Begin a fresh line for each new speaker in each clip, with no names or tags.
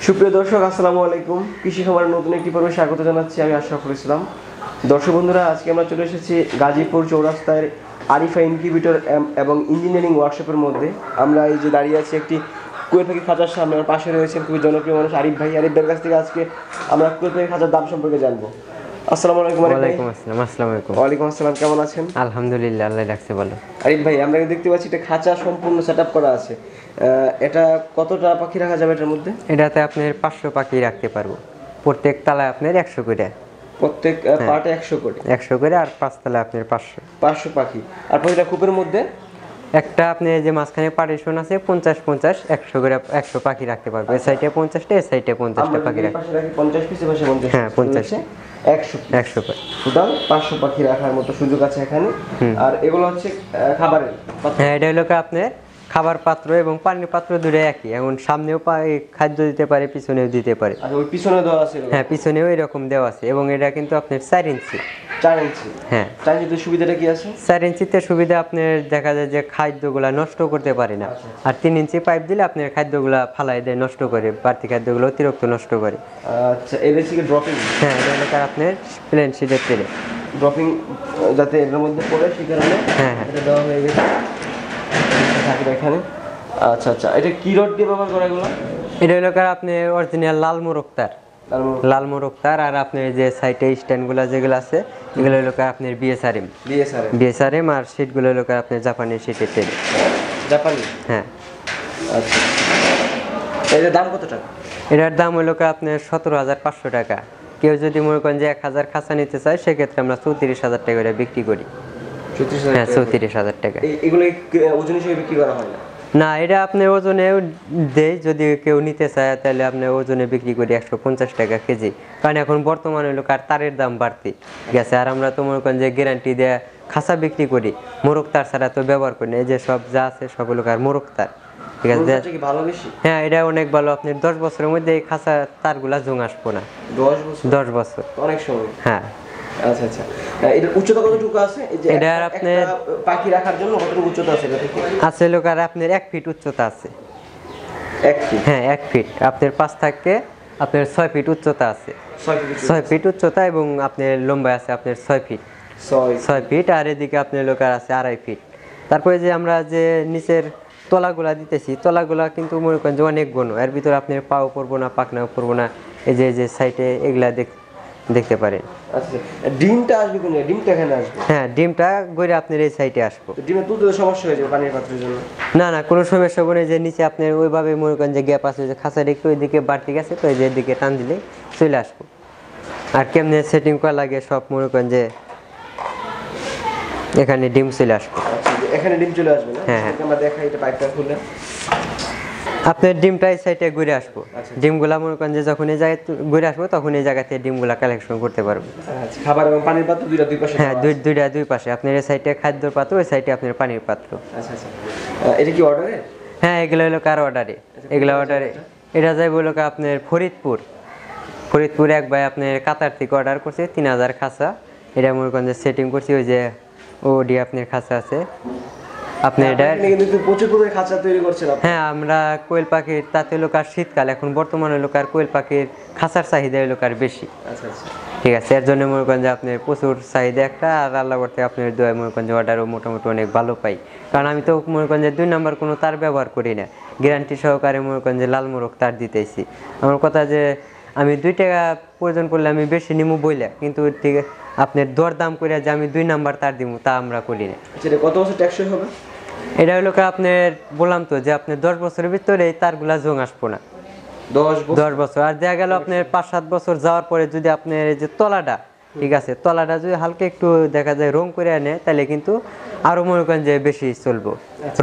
সুপ্রিয় দর্শক, আসসালামু আলাইকুম। কৃষি খামারের নতুন একটি পর্বে স্বাগত জানাচ্ছি। আমি আশরাফুল ইসলাম। দর্শক বন্ধুরা, আজকে আমরা চলে এসেছি গাজীপুর চৌরাস্তায় আরিফা ইনকিউবেটর এবং ইঞ্জিনিয়ারিং ওয়ার্কশপের মধ্যে। আমরা এই যে দাঁড়িয়ে আছি একটি কুয়েত পাখি খাঁচার সামনে। আমার পাশে রয়েছেন খুবই জনপ্রিয় মানুষ আরিফ ভাই। আরিফ ভাইয়ের কাছ থেকে আজকে আমরা কুয়েত পাখি খাঁচার দাম সম্পর্কে জানবো। আসসালামু আলাইকুম।
ওয়ালাইকুম আসসালাম। আসসালামু আলাইকুম।
ওয়ালাইকুম আসসালাম, কেমন আছেন?
আলহামদুলিল্লাহ, আল্লাহ রাখছে ভালো।
আরিফ ভাই, আমরা দেখতে পাচ্ছি এটা খাঁচা সম্পূর্ণ সেটআপ করা আছে। এটা কতটা পাখি রাখা যাবে এটার মধ্যে?
এটাতে আপনার 500 পাখি রাখতে পারবো। প্রত্যেক তলায় আপনার 100 করে।
প্রত্যেক পার্টে 100 করে?
100 করে। আর 5 তলায় আপনার 500
পাখি। আর প্রতিটা কূপের মধ্যে
একটা আপনি যে মাঝখানে পার্টিশন আছে 50-50 100 করে 100 পাখি রাখতে পারবো। এই সাইডে 50টা, এই সাইডে 50টা পাখি রাখতে।
50 পিসে পাশে 50।
হ্যাঁ, 50
100
পাখি।
টোটাল 500 পাখি রাখার মতো সুযোগ আছে এখানে। আর এগুলো হচ্ছে খাবারের পাত্র?
হ্যাঁ, এটা হলো আপনার খাবার পাত্র এবং পানির পাত্র দুটোই একই। এখন সামনেও খাদ্য দিতে পারে, পিছনেও দিতে পারে।
আর ওই পিছনে দেওয়া আছে?
হ্যাঁ, পিছনেও এরকম দেওয়া আছে। এবং এটা কিন্তু আপনার 4 ইঞ্চি।
4 ইঞ্চি?
হ্যাঁ।
4 ইঞ্চিতে সুবিধাটা কি আছে?
4 ইঞ্চিতে সুবিধা আপনার দেখা যায় যে খাদ্যগুলা নষ্ট করতে পারে না। আর 3 ইঞ্চি পাইপ দিলে আপনার খাদ্যগুলা ফালাই দেয়, নষ্ট করে, বাড়তি খাদ্যগুলো অতিরিক্ত নষ্ট করে।
আচ্ছা, এর থেকে ড্রপিং?
হ্যাঁ, এটা হলো আপনার প্লেন শিটের তেলে
ড্রপিং যাতে এর মধ্যে পড়ে সেই কারণে এটা দেওয়া হয়ে গেছে এখানে। আচ্ছা আচ্ছা, এটা কি রড দিয়ে ব্যবহার করা এগুলো?
এটা হলো আপনার অরিজিনাল লাল মোরগ তার। লাল মোরগ তার। আর আপনার যে সাইডে স্ট্যান্ডগুলো যেগুলো আছে এগুলো হলো আপনার বিএসআরএম। আর শিটগুলো হলো আপনার জাপানি শিটের তেল।
জাপানি?
হ্যাঁ।
আচ্ছা, এটার দাম কত টাকা?
এটার দাম হলো আপনার 17,500 টাকা। কেউ যদি মনে করেন যে 1000 খাঁচা নিতে চায় সেক্ষেত্রে আমরা 34,000 টাকা করে বিক্রি করি।
34,000?
হ্যাঁ, 34,000 টাকা।
এগুলো ওজন হিসেবে বিক্রি করা হয় না?
না, এটা আপনার ওজনে দেয়। যদি কেউ নিতে চায় তাহলে আপনার ওজনে বিক্রি করি 150 টাকা কেজি। কারণ এখন বর্তমানে হলো তারের দাম বাড়তি গেছে। আর আমরা তো মনে করেন যে গ্যারান্টি দেয়া খাঁচা বিক্রি করি, মোরগ তার ছাড়া তো ব্যবহার করি না। এই যে সব যা আছে সবগুলো আর মোরগ তার। ঠিক আছে?
ভালো বেশি?
হ্যাঁ, এটা অনেক ভালো। আপনার 10 বছরের মধ্যে এই খাঁচা তারগুলা জং আসবো না। 10 বছর?
অনেক সময়।
হ্যাঁ।
আচ্ছা আচ্ছা, এটার উচ্চতা কতটুকু আছে? এই যে
এটা আপনার
পাখি রাখার জন্য কতটুকু উচ্চতা আছে এটা থেকে?
আছে লোক আর আপনার 1 ফিট উচ্চতা আছে।
1 ফিট?
হ্যাঁ, 1 ফিট। আপনার 5 থেকে আপনার 6 ফিট উচ্চতা আছে। 6 ফিট উচ্চতা এবং আপনার লম্বা আছে আপনার 6 ফিট। 6 ফিট। আর এদিকে আপনার লোকার আছে 2.5 ফিট। তারপরে যে আমরা যে নিচের তলাগুলা দিতেছি, তলাগুলা কিন্তু মনে করেন যে অনেক ঘন। এর ভিতরে আপনার পাও পড়বো না, পাখনাও পড়বো না। এই যে সাইডে এগুলা দেখতে পারেন।
আচ্ছা, ডিমটা আসবে কোন? ডিমটা এখানে আসবে?
হ্যাঁ, ডিমটা গড়ে আপনার এই সাইডে আসবো।
ডিমে তুলতে সমস্যা হয়ে যাবে পানির পাত্রের জন্য?
না না, কোনো সমস্যা হবে না। যে নিচে আপনার ওইভাবে মনে করেন যে গ্যাপ আছে, যে খাঁচার একটু ওইদিকে বাড়তি গেছে তো এই যে এদিকে টান দিলে চলে আসবো। আর কেমনে সেটিং করা লাগে সব মনে করেন যে এখানে ডিম চলে আসবো।
আচ্ছা, এখানে ডিম চলে আসবে না?
হ্যাঁ হ্যাঁ।
আমরা দেখাই, এটা পাইপটা খুলে
আপনার ডিমটা এই সাইডে ঘুরে আসবো। ডিমগুলা মনে করেন যে যখন এই জায়গায় ঘুরে আসবো তখন এই জায়গা থেকে ডিমগুলা কালেকশন করতে পারবো।
আচ্ছা, খাবার এবং পানির পাত্র দুই পাশে?
হ্যাঁ, দুই পাশে। আপনার এই সাইডে খাদ্যর পাত্র, ওই সাইডে আপনার পানির পাত্র।
আচ্ছা আচ্ছা, এটা কি অর্ডারে?
হ্যাঁ, এগুলো হলো কার অর্ডারে। এগুলো অর্ডারে এটা যাই বলো আপনার ফরিদপুর এক ভাই আপনার কাতার থেকে অর্ডার করছে 3000 খাঁচা। এটা মনে করেন যে সেটিং করছি। ওই যে ওডি আপনার খাঁচা আছে আপনার। এটা
কিন্তু প্রচুর পরিমাণে খাঁচা তৈরি করছেন আপনি?
হ্যাঁ, আমরা কোয়েল পাখির তাতে লোকার শীতকাল এখন বর্তমানে লোকার কোয়েল পাখির খাঁচার চাহিদা লোকার বেশি।
আচ্ছা আচ্ছা,
ঠিক আছে। এর জন্য মনে করেন যে আপনার প্রচুর চাহিদা একটা। আর আল্লাহ করতে আপনার দোয়ায় মনে করেন যে অর্ডারও মোটামুটি অনেক ভালো পাই। কারণ আমি তো মনে করেন যে 2 নাম্বার কোনো তার ব্যবহার করি না। গ্যারান্টি সহকারে মনে করেন যে লাল মোরগ তার দিতেছি। আমার কথা যে আমি 2 টাকা প্রয়োজন পড়লে আমি বেশি নিমু বইলা, কিন্তু ঠিক আপনার দরদাম করে যে আমি 2 নাম্বার তার দিব তা আমরা করি না।
এটা কত বছর টেকসই হবে?
এটা হলো আপনার বললাম তো যে আপনার 10 বছরের ভিতরে এই তারগুলা জং আসবো না। 10 বছর। আর দেখা গেল আপনার 5-7 বছর যাওয়ার পরে যদি আপনার এই যে তলাটা, ঠিক আছে, তলাটা যদি হালকা একটু দেখা যায় রং করে আনে তাহলে কিন্তু আরো মনে করেন যে বেশি চলবো।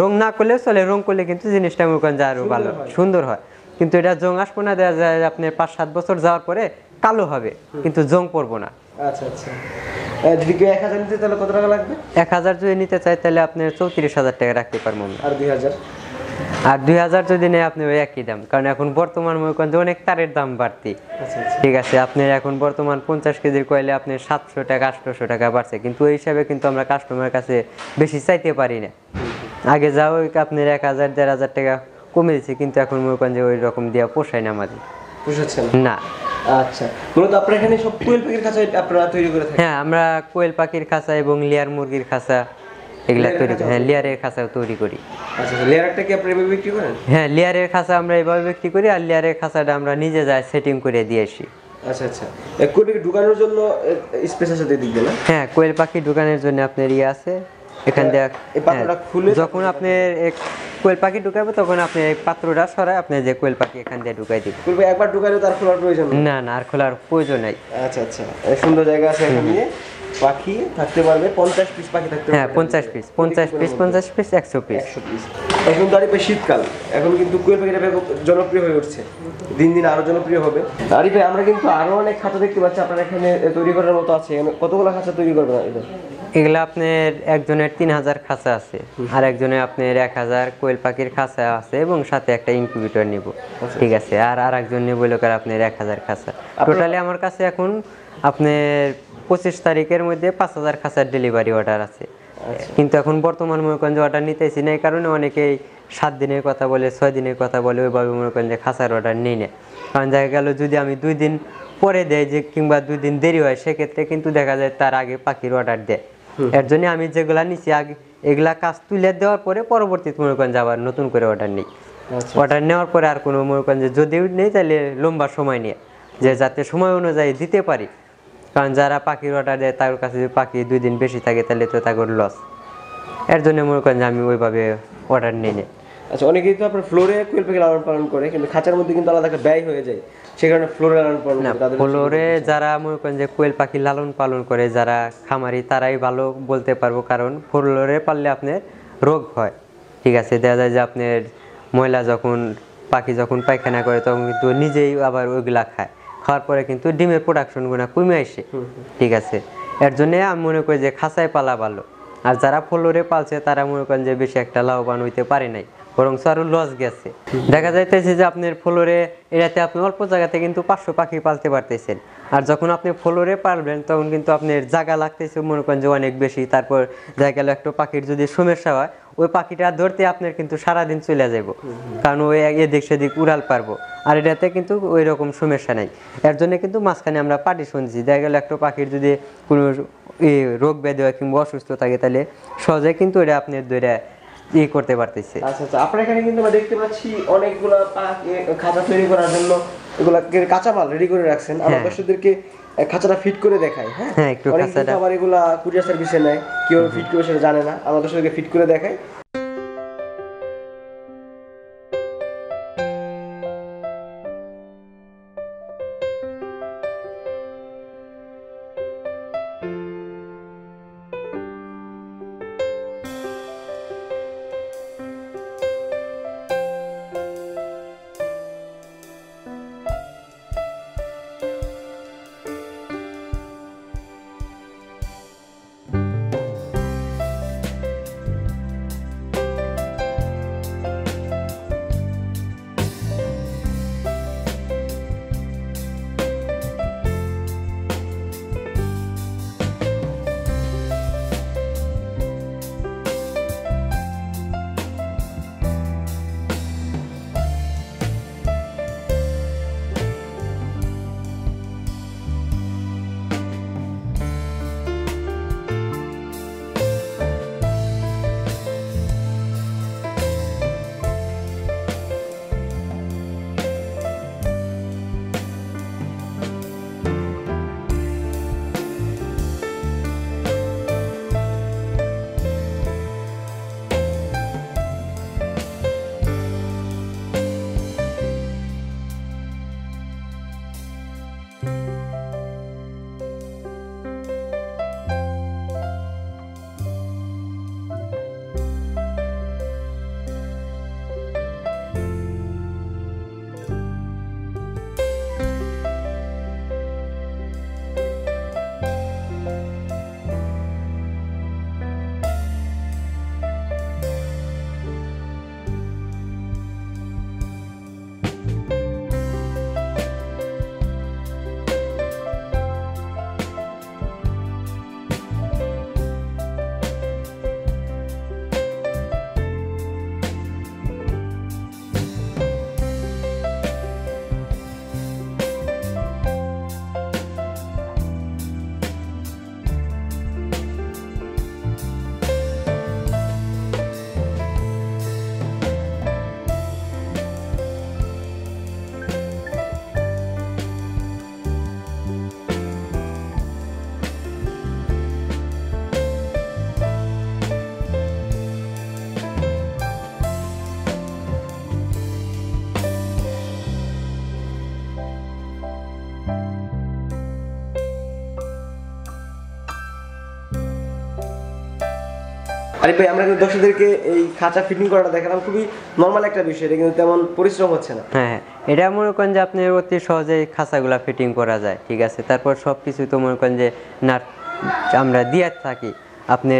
রং না করলেও চলে, রং করলে কিন্তু জিনিসটা মনে করেন যে আরো ভালো সুন্দর হয়। কিন্তু এটা জং আসবো না। দেখা যায় আপনার 5-7 বছর যাওয়ার পরে কালো হবে কিন্তু জং পড়বো না।
আচ্ছা আচ্ছা, যদি কেউ 1000 নিতে তাহলে কত টাকা লাগবে?
1000 যদি নিতে চাই তাহলে আপনি 34,000 টাকা রাখতে পারবো।
আর 2000?
আর 2000 যদি নেই আপনি ওই একই দাম। কারণ এখন বর্তমান মনে করেন যে অনেক তারের দাম বাড়তি। ঠিক আছে, আপনি এখন বর্তমান 50 কেজির কয়েলে আপনি 700 টাকা 800 টাকা বাড়ছে। কিন্তু ওই হিসাবে কিন্তু আমরা কাস্টমারের কাছে বেশি চাইতে পারি না। আগে যাও আপনার 1000 1500 টাকা কমে দিচ্ছে, কিন্তু এখন মনে করেন যে ওই রকম দেওয়া পোষায় না আমাদের।
পোষাচ্ছেন
না।
আচ্ছা, মূলত আপনার এখানে সব কোয়েল পাখির খাঁচা আপনারা তৈরি করে থাকেন?
হ্যাঁ, আমরা কোয়েল পাখির খাঁচা এবং লেয়ার মুরগির খাঁচা এগুলা
লেয়ারের
তৈরি করি।
খাঁচাও?
হ্যাঁ, লেয়ারের খাঁচাও তৈরি করি।
আচ্ছা, লেয়ারটা কি আপনারা এভাবে বিক্রি করেন?
হ্যাঁ, লেয়ারের খাঁচা আমরা এইভাবে বিক্রি করি, আর লেয়ারের খাঁচাটা আমরা নিজে যাই সেটিং করে দিয়ে আসি।
আচ্ছা আচ্ছা, কোয়েল পাখি ঢুকানোর জন্য স্পেস আছে দিক দিয়ে না?
হ্যাঁ, কোয়েল পাখি ঢুকানোর জন্য আপনার ইয়ে আছে এখান দিয়ে।
এই পাত্রটা খুলে
যখন আপনি কোয়েল পাখি ঢুকাবে তখন আপনি এই পাত্রটা সরায় আপনি যে কোয়েল পাখি এখান দিয়ে ঢুকাই দিবেন।
কোয়েল পাখি একবার ঢুকালে তার খোলার প্রয়োজন নেই?
না না, আর খোলার প্রয়োজন নাই।
আচ্ছা আচ্ছা, সুন্দর জায়গা আছে এখানে, পাখি থাকতে পারবে 50 পিস পাখি থাকতে পারবে।
হ্যাঁ, 50 পিস 100 পিস 100 পিস।
100 পিস। এখন তো আরিফ ভাই শীতকাল, এখন কিন্তু কোয়েল পাখিটা ব্যাপক জনপ্রিয় হয়ে উঠছে, দিন দিন আরো জনপ্রিয় হবে। আরিফ ভাই, আমরা কিন্তু আরো অনেক খাঁচা দেখতে পাচ্ছি আপনার এখানে তৈরি করার মতো আছে। কতগুলো খাঁচা তৈরি করবেন এটা?
এগুলা আপনার একজনের 3000 খাঁচা আছে, আর একজনের আপনার 1000 কোয়েল পাখির খাঁচা আছে, এবং সাথে একটা ইনকিউবেটর নিব। ঠিক আছে, আর একজন নিব লোকের আপনার 1000 খাঁচা। টোটালি আমার কাছে এখন আপনার 25 তারিখের মধ্যে 5000 খাঁচার ডেলিভারি অর্ডার আছে। কিন্তু এখন বর্তমান মনে করেন যে অর্ডার নিতেছি না, এই কারণে অনেকেই 7 দিনের কথা বলে, 6 দিনের কথা বলে, ওইভাবে মনে করেন যে খাঁচার অর্ডার নেই না। কারণ দেখা গেল যদি আমি 2 দিন পরে দেয় যে, কিংবা 2 দিন দেরি হয়, সেক্ষেত্রে কিন্তু দেখা যায় তার আগে পাখির অর্ডার দেয়। এর জন্য আমি যেগুলা নিচ্ছি আগে এগুলা কাজ তুলে দেওয়ার পরে পরবর্তীতে মনে করেন যে আবার নতুন করে অর্ডার নিই। অর্ডার নেওয়ার পরে আর কোনো মনে করেন যে যদিও নেই তাহলে লম্বা সময় নিয়ে, যে যাতে সময় অনুযায়ী দিতে পারি। কারণ যারা পাখির অর্ডার দেয় তার কাছে যদি পাখি 2 দিন বেশি থাকে তাহলে তো তাদের লস। এর জন্য মনে করেন যে আমি ওইভাবে অর্ডার নিই না।
আচ্ছা, অনেকেই তো আপনার ফ্লোরে কোয়েল পাখি লালন পালন করে, কিন্তু খাঁচার মধ্যে কিন্তু আলাদা একটা ব্যয় হয়ে যায়, সে কারণে ফ্লোরে লালন পালন করে তাদের।
ফ্লোরে যারা মনে করেন যে কোয়েল পাখি লালন পালন করে, যারা খামারি, তারাই ভালো বলতে পারবো। কারণ ফ্লোরে পাললে আপনার রোগ হয়। ঠিক আছে, দেখা যায় যে আপনার ময়লা যখন পাখি যখন পায়খানা করে তখন কিন্তু নিজেই আবার ওইগুলা খায়, খাওয়ার পরে কিন্তু ডিমের প্রোডাকশনগুলো কমে আসে। ঠিক আছে, এর জন্য আমি মনে করি যে খাঁচায় পালা ভালো। আর যারা ফ্লোরে পালছে তারা মনে করেন যে বেশি একটা লাভবান হইতে পারে নাই, বরং আরো লস গেছে। দেখা যাইতেছে যে আপনার ফ্লোরে এটাতে আপনি অল্প জায়গাতে কিন্তু 500 পাখি পালতে পারতেছেন, আর যখন আপনি ফ্লোরে পালবেন তখন কিন্তু আপনার জায়গা লাগতেছে মনে করেন যে অনেক বেশি। তারপর দেখা গেল একটা পাখির যদি সমস্যা হয়, ওই পাখিটা ধরতে আপনার কিন্তু সারাদিন চলে যাব, কারণ ওই এদিক সেদিক উড়াল পারবো। আর এটাতে কিন্তু ওই রকম সমস্যা নেই। এর জন্য কিন্তু মাঝখানে আমরা পার্টিশন দিই। দেখা গেল একটা পাখির যদি কোনো রোগ ব্যাধি হয় কিংবা অসুস্থ থাকে, তাহলে সহজে কিন্তু এটা আপনার ধরে করতে পারতেছে।
আচ্ছা আচ্ছা, আপনার এখানে কিন্তু আমরা দেখতে পাচ্ছি অনেকগুলা খাঁচা তৈরি করার জন্য এগুলা কাঁচামাল রেডি করে রাখছেন। আমরা দর্শকদেরকে খাঁচাটা ফিট করে দেখাই। হ্যাঁ,
একটু
অনেক
খাঁচাটা
আবার এগুলা কুরিয়ার সার্ভিসে নেয়, কিভাবে ফিট করে সেটা জানে না, আমরা দর্শকদেরকে ফিট করে দেখাই। আরে ভাই, আমরা কিন্তু দর্শকদেরকে এই খাঁচা ফিটিং করাটা দেখালাম, খুবই নর্মাল একটা বিষয়, এটা কিন্তু তেমন পরিশ্রম হচ্ছে না।
হ্যাঁ, এটা মনে করেন যে আপনি অতি সহজেই খাঁচাগুলা ফিটিং করা যায়, ঠিক আছে। তারপর সব কিছু তো মনে করেন যে নাট আমরা দিয়ে থাকি, আপনি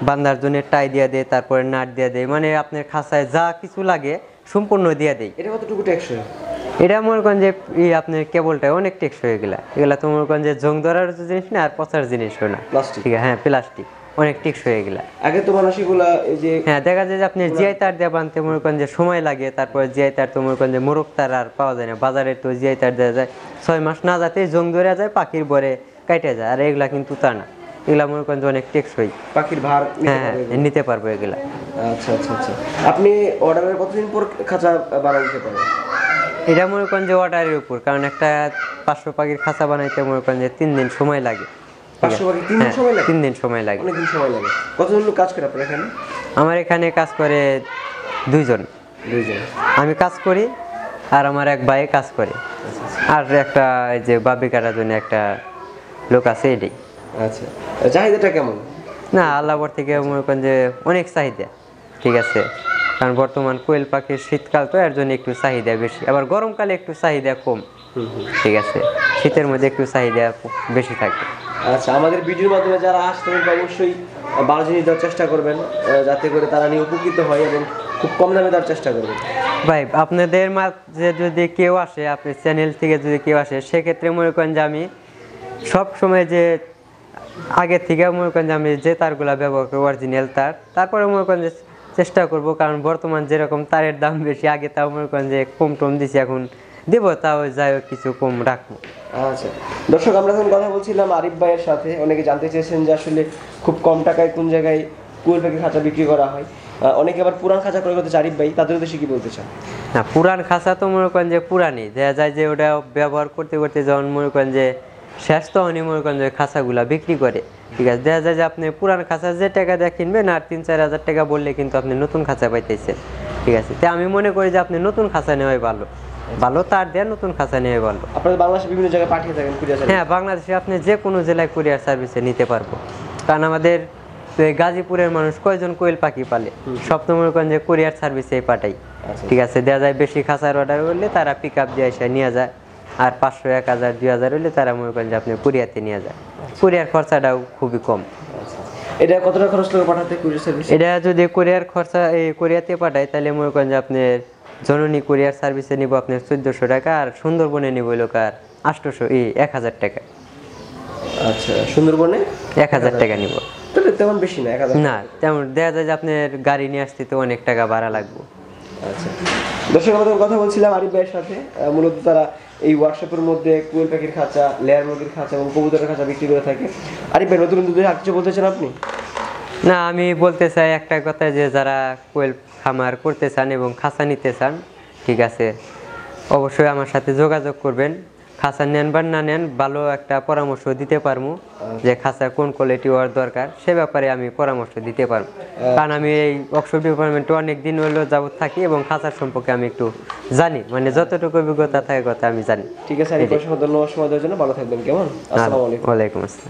বান্দার জন্য টাই দিয়ে দেয়, তারপরে নাট দিয়ে দেয়, মানে আপনার খাঁচায় যা কিছু লাগে সম্পূর্ণ দিয়ে দেয়।
এটা কতটুকু টেকসই?
এটা মনে করেন যে আপনার কেবলটা অনেক টেকসই হয়ে গেলা, এগুলা তো মনে করেন যে জং ধরার জিনিস না আর পচার জিনিসও না,
প্লাস্টিক।
ঠিক আছে। হ্যাঁ, প্লাস্টিক অনেক টেকসই হয়ে গেলা।
আগে তো মানুষ এগুলা এই যে
হ্যাঁ, দেখা যায় যে আপনি জিআই তার দিয়ে বানতে মনে করেন যে সময় লাগে, তারপরে জিআই তার তো মনে করেন যে মোরগ তার আর পাওয়া যায় না বাজারে, তো জিআই তার দেওয়া যায় 6 মাস না যাতে জং ধরে যায়, পাখির বরে কাটে যায়। আর এগুলা কিন্তু তা না, এগুলা মনে করেন যে অনেক টেকসই,
পাখির ভার নিতে
হ্যাঁ
পারবে এগুলো।
নিতে পারবো এগুলা।
আচ্ছা আচ্ছা আচ্ছা, আপনি অর্ডারের কতদিন পর খাঁচা বানাই দিতে পারেন?
এটা মনে করেন যে অর্ডারের উপর, কারণ একটা 500 পাখির খাঁচা বানাইতে মনে করেন যে 3 দিন সময় লাগে।
500 পাখি 3 দিন
হ্যাঁ,
সময় লাগে?
3 দিন সময় লাগে।
অনেকদিন সময় লাগে। কতজন লোক কাজ করে আপনার এখানে?
আমার এখানে কাজ করে 2 জন,
2 জন।
আমি কাজ করি আর আমার এক ভাই কাজ করে, আর একটা এই যে বাবি কাটার জন্য একটা লোক আছে, এটাই।
আচ্ছা, চাহিদাটা কেমন?
না, আল্লাহর থেকে মনে করেন যে অনেক চাহিদা, ঠিক আছে। কারণ বর্তমান কোয়েল পাখির শীতকাল তো, এর জন্য একটু চাহিদা বেশি, আবার গরমকালে একটু চাহিদা কম, ঠিক আছে। শীতের মধ্যে একটু চাহিদা বেশি থাকে।
আচ্ছা, আমাদের ভিডিওর মাধ্যমে যারা আসতে অবশ্যই ভালো জিনিস দেওয়ার চেষ্টা করবেন, যাতে করে তারা নিয়ে উপকৃত হয়, এবং খুব কম দামে দেওয়ার চেষ্টা করবেন।
ভাই, আপনাদের মাঝে যদি কেউ আসে, আপনার চ্যানেল থেকে যদি কেউ আসে, সেক্ষেত্রে মনে করেন যে আমি সব সময় যে আগে থেকে মনে করেন যে আমি যে তারগুলা ব্যবহার করি অরিজিনাল তার, তারপরে মনে করেন যে চেষ্টা করব, কারণ বর্তমান যেরকম তারের দাম বেশি, আগে তাও মনে করেন যে কম টম দিছি, এখন দেবো তাও যাই হোক কিছু কম রাখবো।
আচ্ছা দর্শক, আমরা যখন কথা বলছিলাম আরিফ ভাইয়ের সাথে, অনেকে জানতে চেয়েছেন যে আসলে খুব কম টাকায় কোন জায়গায় কোয়েল পাখির খাঁচা বিক্রি করা হয়। অনেকে আবার পুরান খাঁচা ক্রয় করতে চায়, আরিফ ভাই তাদের উদ্দেশ্যে কি বলতে চান?
না, পুরান খাঁচা তো মনে করেন যে পুরানি দেখা যায় যে ওটা ব্যবহার করতে করতে যখন মনে করেন যে শেষ, তখনই মনে করেন যে খাঁচাগুলা বিক্রি করে, ঠিক আছে। দেখা যায় যে আপনি পুরান খাঁচা যে টাকা দিয়ে কিনবেন আর 3-4 হাজার টাকা বললে কিন্তু আপনি নতুন খাঁচা পাইতেছেন, ঠিক আছে। তাই আমি মনে করি যে আপনি নতুন খাঁচা নেওয়াই ভালো, ভালো তার দিয়ে নতুন খাঁচা নেওয়াই ভালো।
আপনাদের বাংলাদেশের বিভিন্ন জায়গায় পাঠিয়ে থাকেন কুরিয়ার সার্ভিস?
হ্যাঁ, বাংলাদেশে আপনি যে কোনো জেলায় কুরিয়ার সার্ভিসে নিতে পারবো, কারণ আমাদের তো এই গাজীপুরের মানুষ কয়জন কোয়েল পাখি পালে, সব তো মনে করেন যে কুরিয়ার সার্ভিসেই পাঠাই, ঠিক আছে। দেখা যায় বেশি খাঁচার অর্ডার করলে তারা পিক আপ দিয়ে এসে নিয়ে যায়, আর 500, 1000, 2000 হলে তারা মনে করেন যে আপনি কুরিয়াতে নিয়ে যায়। কুরিয়ার খরচাটাও খুবই কম।
এটা কতটা খরচ লাগে পাঠাতে কুরিয়ার সার্ভিস?
এটা যদি কুরিয়ার খরচা এই কুরিয়াতে পাঠায়, তাহলে মনে করেন যে আপনার জননী কুরিয়ার সার্ভিসে নিব আপনার 1400 টাকা, আর সুন্দরবনে নিব লোকার 1000 টাকা।
আচ্ছা, সুন্দরবনে
1000 টাকা নিব।
তাহলে তেমন বেশি না, 1000
না, তেমন দেখা যায় যে আপনার গাড়ি নিয়ে আসতে তো অনেক টাকা ভাড়া লাগবে।
আচ্ছা দর্শক, আমরা কথা বলছিলাম আরিফ ভাইয়ের সাথে। মূলত তারা এই ওয়ার্কশপের মধ্যে কোয়েল পাখির খাঁচা, লেয়ার মুরগির খাঁচা এবং কবুতরের খাঁচা বিক্রি করে থাকে। আরিফ ভাই, নতুন নতুন আর কিছু বলতে চান আপনি?
না, আমি বলতে চাই একটা কথা, যে যারা কোয়েল খামার করতে চান এবং খাঁচা নিতে চান, ঠিক আছে, অবশ্যই আমার সাথে যোগাযোগ করবেন। খাঁচা নেন বা না নেন, ভালো একটা পরামর্শ দিতে পারবো, যে খাঁচা কোন কোয়ালিটি হওয়ার দরকার সে ব্যাপারে আমি পরামর্শ দিতে পারবো। কারণ আমি এই ওয়ার্কশপ ডিপার্টমেন্টে অনেক দিন হলো যাবত থাকি, এবং খাঁচার সম্পর্কে আমি একটু জানি, মানে যতটুকু অভিজ্ঞতা থাকে কথা আমি জানি।
ঠিক আছে আরিফ ভাই, ধন্যবাদ সময় দেওয়ার জন্য। ভালো থাকবেন। কেমন? আসসালামু আলাইকুম।
ওয়ালাইকুম আসসালাম।